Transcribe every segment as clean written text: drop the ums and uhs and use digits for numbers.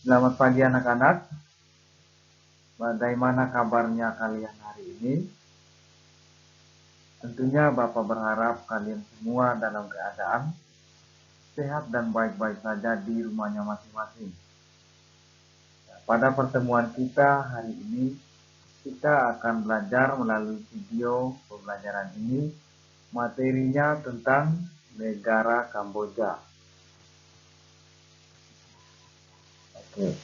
Selamat pagi anak-anak. Bagaimana kabarnya kalian hari ini? Tentunya Bapak berharap kalian semua dalam keadaan sehat dan baik-baik saja di rumahnya masing-masing. Pada pertemuan kita hari ini, kita akan belajar melalui video pembelajaran ini. Materinya tentang negara Kamboja. Oke.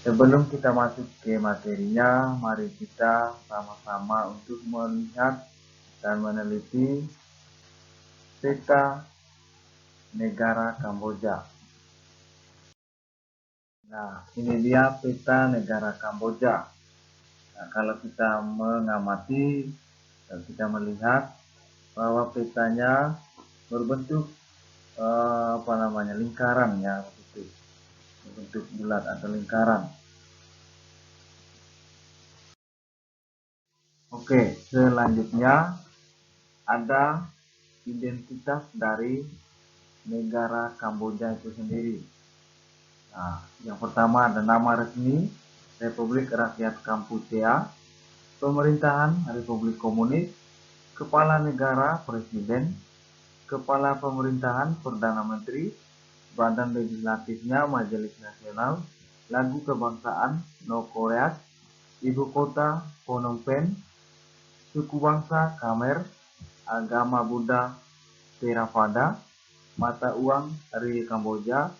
Sebelum kita masuk ke materinya, mari kita sama-sama untuk melihat dan meneliti peta negara Kamboja. Nah, ini dia peta negara Kamboja. Nah, kalau kita mengamati dan kita melihat bahwa petanya berbentuk lingkaran ya, begitu. Berbentuk bulat atau lingkaran. Oke, selanjutnya ada identitas dari negara Kamboja itu sendiri. Nah, yang pertama ada nama resmi Republik Rakyat Kampuchea, pemerintahan Republik Komunis, kepala negara presiden, kepala pemerintahan perdana menteri, badan legislatifnya Majelis Nasional, lagu kebangsaan Nokoreat, ibu kota Phnom Penh, suku bangsa Khmer, agama Buddha Theravada, mata uang Riel Kamboja,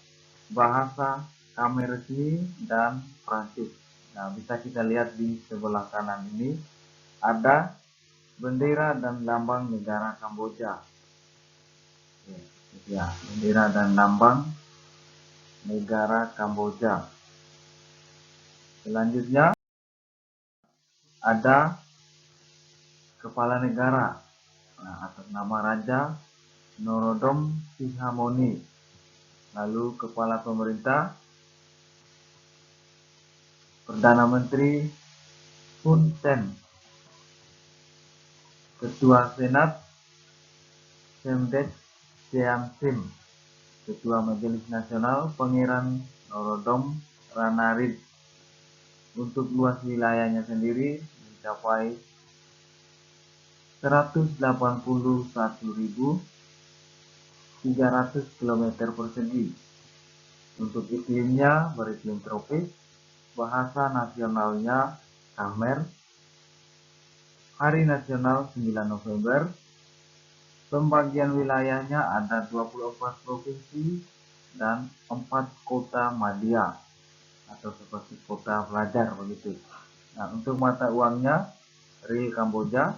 bahasa Khmer resmi dan Prancis. Nah, bisa kita lihat di sebelah kanan ini ada bendera dan lambang negara Kamboja. Ya, bendera dan lambang negara Kamboja. Selanjutnya ada kepala negara, atas nama Raja Norodom Sihamoni. Lalu kepala pemerintah Perdana Menteri Hun Sen, Ketua Senat Semdech Ceang Sim, Ketua Majelis Nasional Pangeran Norodom Ranariddh. Untuk luas wilayahnya sendiri mencapai 181.300 km persegi. Untuk iklimnya beriklim tropis, bahasa nasionalnya Khmer, hari nasional 9 November, pembagian wilayahnya ada 24 provinsi dan 4 kota madya atau seperti kota pelajar begitu. Nah, untuk mata uangnya Riel Kamboja.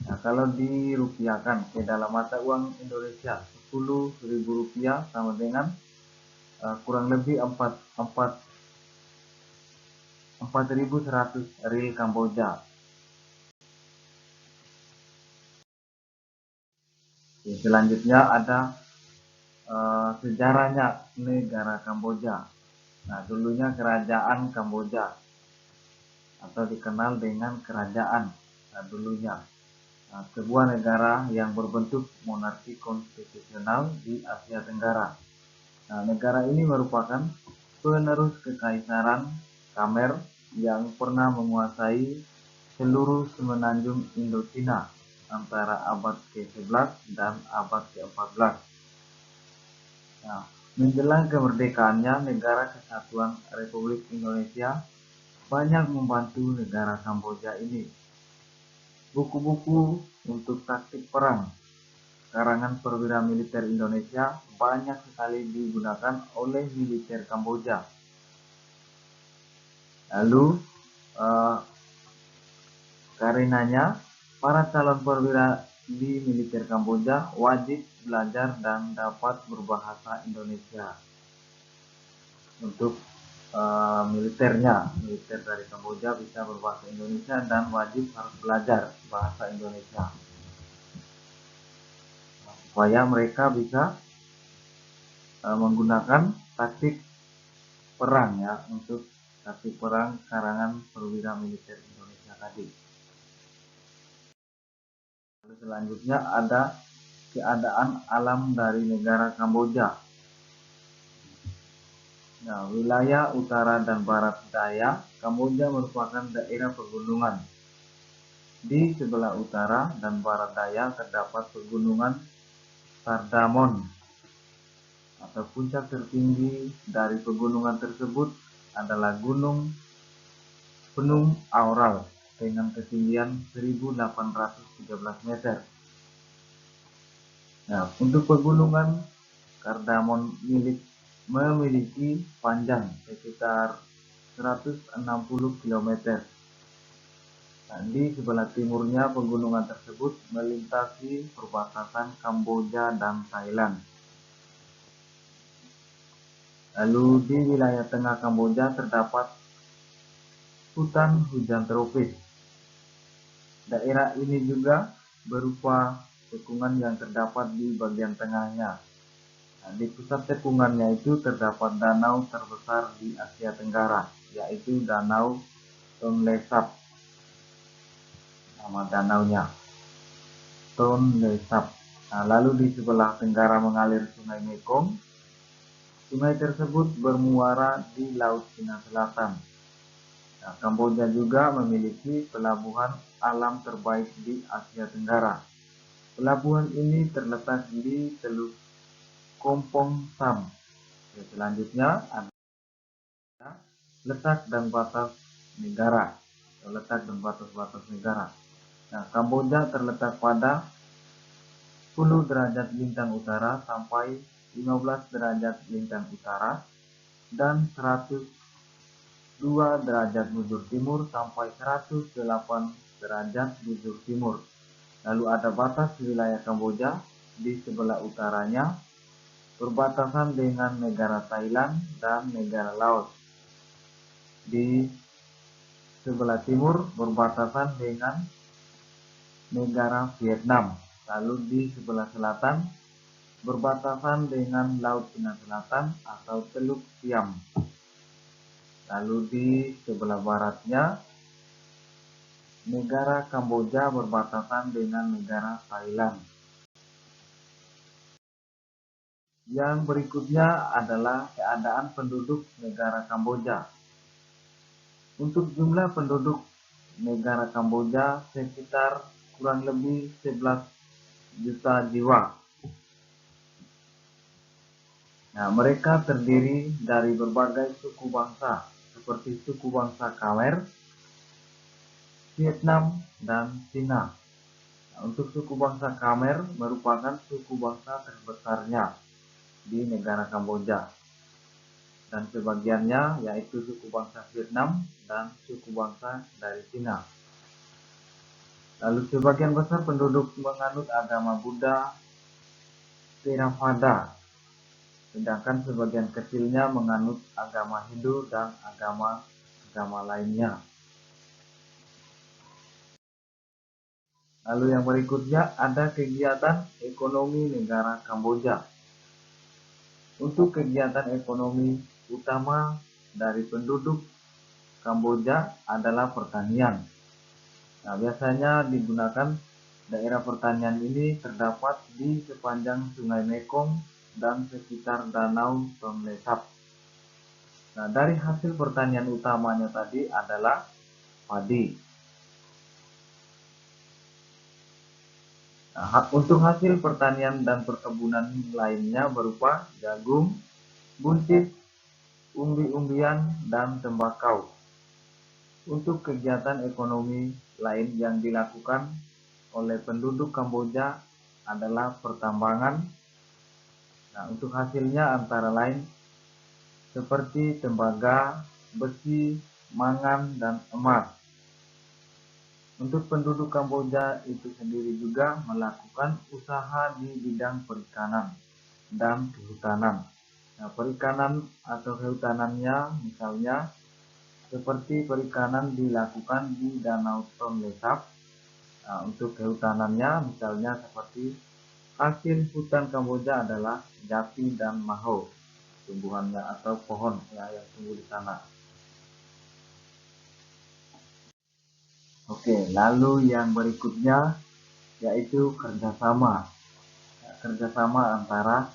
Nah, kalau dirupiahkan ke dalam mata uang Indonesia, 10.000 rupiah sama dengan kurang lebih 4.100 Riel Kamboja. Selanjutnya ada sejarahnya negara Kamboja. Nah, dulunya kerajaan Kamboja atau dikenal dengan kerajaan dulunya. Nah, sebuah negara yang berbentuk monarki konstitusional di Asia Tenggara. Nah, negara ini merupakan penerus kekaisaran Khmer yang pernah menguasai seluruh semenanjung Indochina antara abad ke-11 dan abad ke-14. Nah, menjelang kemerdekaannya, Negara Kesatuan Republik Indonesia banyak membantu negara Kamboja ini. Buku-buku untuk taktik perang karangan perwira militer Indonesia banyak sekali digunakan oleh militer Kamboja. Lalu karenanya para calon perwira di militer Kamboja wajib belajar dan dapat berbahasa Indonesia. Untuk militer dari Kamboja bisa berbahasa Indonesia dan wajib harus belajar bahasa Indonesia supaya mereka bisa menggunakan taktik perang ya, untuk taktik perang karangan perwira militer Indonesia tadi. Lalu selanjutnya ada keadaan alam dari negara Kamboja. Nah, wilayah utara dan barat daya Kamboja merupakan daerah pegunungan. Di sebelah utara dan barat daya terdapat pegunungan Sardamon atau puncak tertinggi dari pegunungan tersebut adalah Gunung Penum Aural dengan ketinggian 1813 meter. Nah, untuk pegunungan Kardamon memiliki panjang sekitar 160 km. Nah, di sebelah timurnya pegunungan tersebut melintasi perbatasan Kamboja dan Thailand. Lalu di wilayah tengah Kamboja terdapat hutan hujan tropis. Daerah ini juga berupa cekungan yang terdapat di bagian tengahnya. Nah, di pusat cekungannya itu terdapat danau terbesar di Asia Tenggara, yaitu Danau Tonle Sap. Nama danaunya Tonle Sap. Nah, lalu di sebelah tenggara mengalir Sungai Mekong. Sungai tersebut bermuara di Laut Cina Selatan. Nah, Kamboja juga memiliki pelabuhan alam terbaik di Asia Tenggara. Pelabuhan ini terletak di Teluk Kompong Sam. Selanjutnya ada letak dan batas negara. Letak dan batas-batas negara. Nah, Kamboja terletak pada 10 derajat lintang utara sampai 15 derajat lintang utara dan 102 derajat bujur timur sampai 108 derajat bujur timur. Lalu ada batas wilayah Kamboja di sebelah utaranya berbatasan dengan negara Thailand dan negara Laos. Di sebelah timur berbatasan dengan negara Vietnam. Lalu di sebelah selatan berbatasan dengan Laut Cina Selatan atau Teluk Siam. Lalu di sebelah baratnya negara Kamboja berbatasan dengan negara Thailand. Yang berikutnya adalah keadaan penduduk negara Kamboja. Untuk jumlah penduduk negara Kamboja sekitar kurang lebih 11 juta jiwa. Nah, mereka terdiri dari berbagai suku bangsa seperti suku bangsa Khmer, Vietnam, dan Cina. Nah, untuk suku bangsa Khmer merupakan suku bangsa terbesarnya di negara Kamboja. Dan sebagiannya yaitu suku bangsa Vietnam dan suku bangsa dari Cina. Lalu sebagian besar penduduk menganut agama Buddha Theravada, sedangkan sebagian kecilnya menganut agama Hindu dan agama lainnya. Lalu yang berikutnya ada kegiatan ekonomi negara Kamboja. Untuk kegiatan ekonomi utama dari penduduk Kamboja adalah pertanian. Nah, biasanya digunakan daerah pertanian ini terdapat di sepanjang Sungai Mekong dan sekitar Danau Tonle Sap. Nah, dari hasil pertanian utamanya tadi adalah padi. Nah, untuk hasil pertanian dan perkebunan lainnya berupa jagung, buncis, umbi-umbian, dan tembakau. Untuk kegiatan ekonomi lain yang dilakukan oleh penduduk Kamboja adalah pertambangan. Nah, untuk hasilnya antara lain seperti tembaga, besi, mangan, dan emas. Untuk penduduk Kamboja itu sendiri juga melakukan usaha di bidang perikanan dan kehutanan. Nah, perikanan atau kehutanannya misalnya seperti perikanan dilakukan di Danau Tonle Sap. Nah, untuk kehutanannya misalnya seperti hasil hutan Kamboja adalah jati dan maho tumbuhannya atau pohon ya, yang tumbuh di sana. Oke, lalu yang berikutnya yaitu kerjasama. Kerjasama antara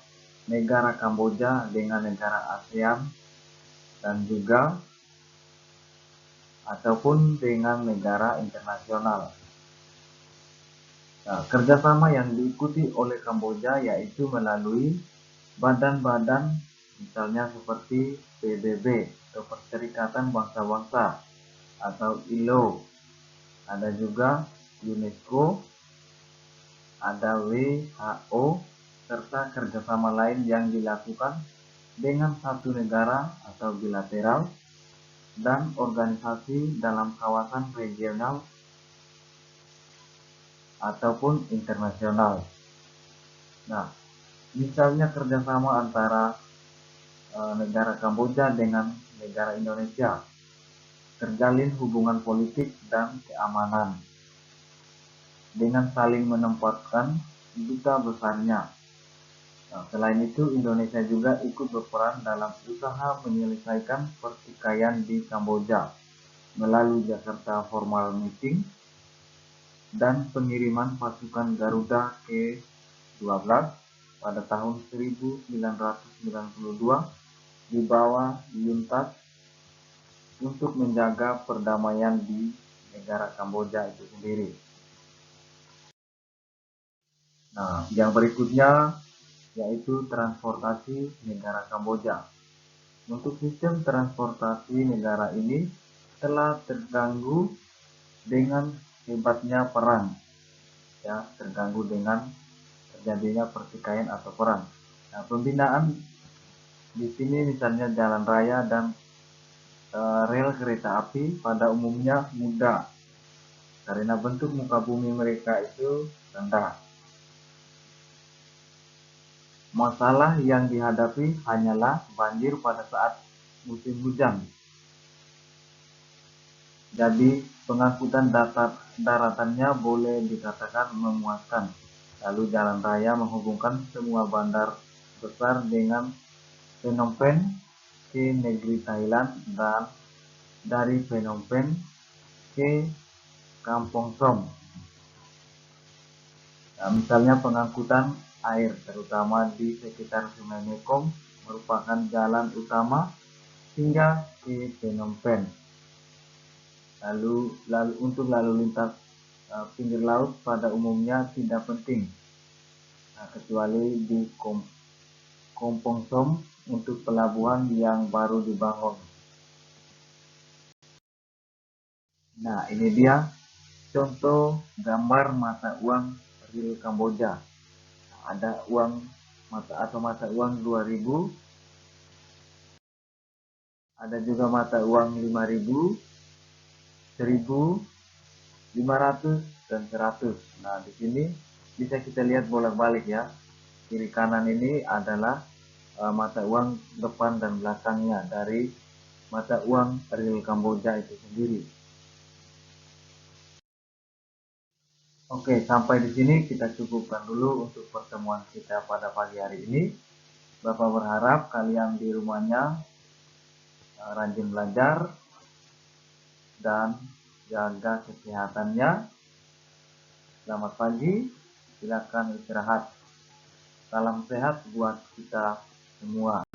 negara Kamboja dengan negara ASEAN dan juga ataupun dengan negara internasional. Nah, kerjasama yang diikuti oleh Kamboja yaitu melalui badan-badan misalnya seperti PBB atau Perserikatan Bangsa-Bangsa atau ILO, ada juga UNESCO, ada WHO, serta kerjasama lain yang dilakukan dengan satu negara atau bilateral dan organisasi dalam kawasan regional ataupun internasional. Nah, misalnya kerjasama antara negara Kamboja dengan negara Indonesia, terjalin hubungan politik dan keamanan dengan saling menempatkan duta besarnya. Nah, selain itu, Indonesia juga ikut berperan dalam usaha menyelesaikan pertikaian di Kamboja melalui Jakarta Formal Meeting dan pengiriman pasukan Garuda ke-12 pada tahun 1992 di bawah UNTAS untuk menjaga perdamaian di negara Kamboja itu sendiri. Nah, yang berikutnya yaitu transportasi negara Kamboja. Untuk sistem transportasi negara ini telah terganggu dengan hebatnya perang, ya, terganggu dengan terjadinya pertikaian atau perang. Nah, pembinaan di sini misalnya jalan raya dan rel kereta api pada umumnya mudah karena bentuk muka bumi mereka itu rendah. Masalah yang dihadapi hanyalah banjir pada saat musim hujan. Jadi pengangkutan daratannya boleh dikatakan memuaskan. Lalu jalan raya menghubungkan semua bandar besar dengan Phnom Penh ke negeri Thailand dan dari Phnom Penh ke Kampong Som. Nah, misalnya pengangkutan air terutama di sekitar Sungai Mekong merupakan jalan utama hingga ke Phnom Penh. Lalu untuk lalu lintas pinggir laut pada umumnya tidak penting, kecuali di Kampong Som untuk pelabuhan yang baru dibangun. Nah, ini dia contoh gambar mata uang real Kamboja. Ada uang mata uang 2000, ada juga mata uang 5000, 1000, 500 dan 100. Nah, di sini bisa kita lihat bolak-balik ya. Kiri kanan ini adalah mata uang depan dan belakangnya dari mata uang real Kamboja itu sendiri. Oke, sampai di sini kita cukupkan dulu untuk pertemuan kita pada pagi hari ini. Bapak berharap kalian di rumahnya rajin belajar dan jaga kesehatannya. Selamat pagi, silakan istirahat. Salam sehat buat kita semua.